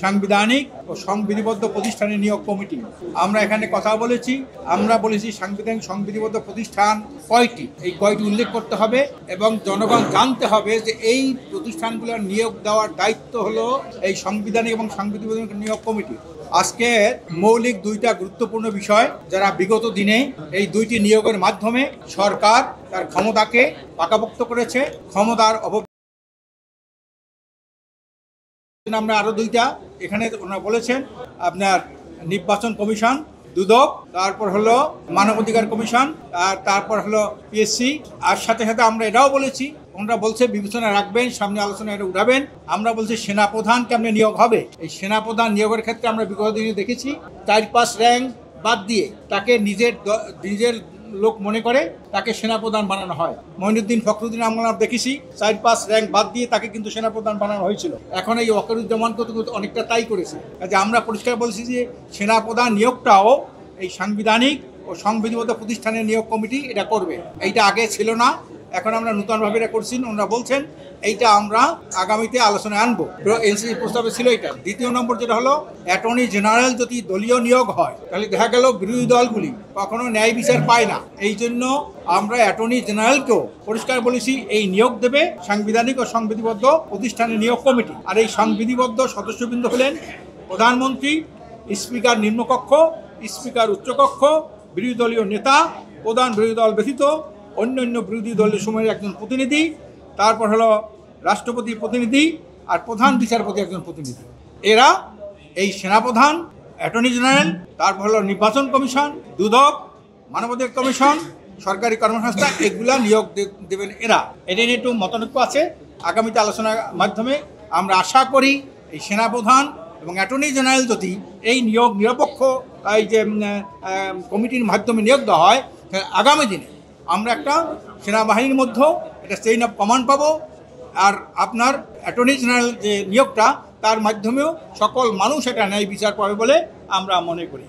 সাংবিধানিক ও সংবিধিবদ্ধ প্রতিষ্ঠানের নিয়োগ কমিটি। আমরা এখানে কথা বলেছি, আমরা বলেছি সাংবিধানিক সংবিধিবদ্ধ প্রতিষ্ঠান কয়টি, এই কয়টি উল্লেখ করতে হবে এবং জনগণ জানতে হবে যে এই প্রতিষ্ঠানগুলোর নিয়োগ দেওয়ার দায়িত্ব হলো এই সাংবিধানিক এবং সংবিধিবদ্ধ নিয়োগ কমিটি। আজকে মৌলিক দুইটা গুরুত্বপূর্ণ বিষয়, যারা বিগত দিনে এই দুইটি নিয়োগের মাধ্যমে সরকার তার ক্ষমতাকে পাকাপোক্ত করেছে, ক্ষমতার আমরা আরো দুইটা এখানে ওনারা বলেছেন, আপনার নির্বাচন কমিশন দুদক, তারপর হলো মানবাধিকার কমিশন, আর তারপর হলো পিএসসি। আর সাথে সাথে আমরা এটাও বলেছি, ওনারা বলছে বিবেচনা রাখবেন, সামনে আলোচনা এটা উঠাবেন। আমরা বলছি সেনাপ্রধান কেমনে নিয়োগ হবে। এই সেনাপ্রধান নিয়োগের ক্ষেত্রে আমরা বিগত দিনে দেখেছি 4-5 র্যাঙ্ক বাদ দিয়ে তাকে নিজের লোক মনে করে তাকে সেনাপ্রধান বানানো হয়। মঈনুদ্দিন ফখরুদ্দিন আমরা দেখেছি 4-5 র্যাঙ্ক বাদ দিয়ে তাকে কিন্তু সেনাপ্রধান বানানো হয়েছিল। এখন এই ওয়াকারুজ্জামান অনেকটা তাই করেছে। কাজে আমরা পরিষ্কার বলছি যে সেনাপ্রধান নিয়োগটাও এই সাংবিধানিক ও সংবিধিবদ্ধ প্রতিষ্ঠানের নিয়োগ কমিটি এটা করবে। এইটা আগে ছিল না, এখন আমরা নতুনভাবে এটা করছি। ওনারা বলছেন এইটা আমরা আগামীতে আলোচনায় আনবো। এনসিসি প্রস্তাবে ছিল এটা। দ্বিতীয় নম্বর যেটা হলো, অ্যাটর্নি জেনারেল যদি দলীয় নিয়োগ হয় তাহলে দেখা গেল বিরোধী দলগুলি কখনো ন্যায় বিচার পায় না। এই জন্য আমরা অ্যাটর্নি জেনারেলকেও পরিষ্কার বলেছি এই নিয়োগ দেবে সাংবিধানিক ও সংবিধিবদ্ধ প্রতিষ্ঠানের নিয়োগ কমিটি। আর এই সংবিধিবদ্ধ সদস্যবৃন্দ হলেন প্রধানমন্ত্রী, স্পিকার নিম্নকক্ষ, স্পিকার উচ্চকক্ষ, বিরোধী দলীয় নেতা, প্রধান বিরোধী দল ব্যতীত অন্যান্য বিরোধী দলের সময়ের একজন প্রতিনিধি, তারপর হলো রাষ্ট্রপতির প্রতিনিধি, আর প্রধান বিচারপতি একজন প্রতিনিধি। এরা এই সেনাপ্রধান, অ্যাটর্নি জেনারেল, তারপর হলো নির্বাচন কমিশন, দুদক, মানবাধিকার কমিশন, সরকারি কর্মসংস্থা, এগুলা নিয়োগ দেবেন এরা। এটা নিয়ে একটু মতানৈক্য আছে। আগামীতে আলোচনার মাধ্যমে আমরা আশা করি এই সেনাপ্রধান এবং অ্যাটর্নি জেনারেল যদি এই নিয়োগ নিরপেক্ষ এই যে কমিটির মাধ্যমে নিয়োগ দেওয়া হয়, আগামী দিনে আমরা একটা সেনাবাহিনীর মধ্যেও একটা চেইন অফ কমান্ড পাবো। আর আপনার অ্যাটর্নি জেনারেল যে নিয়োগটা, তার মাধ্যমেও সকল মানুষ এটা ন্যায় বিচার পাবে বলে আমরা মনে করি।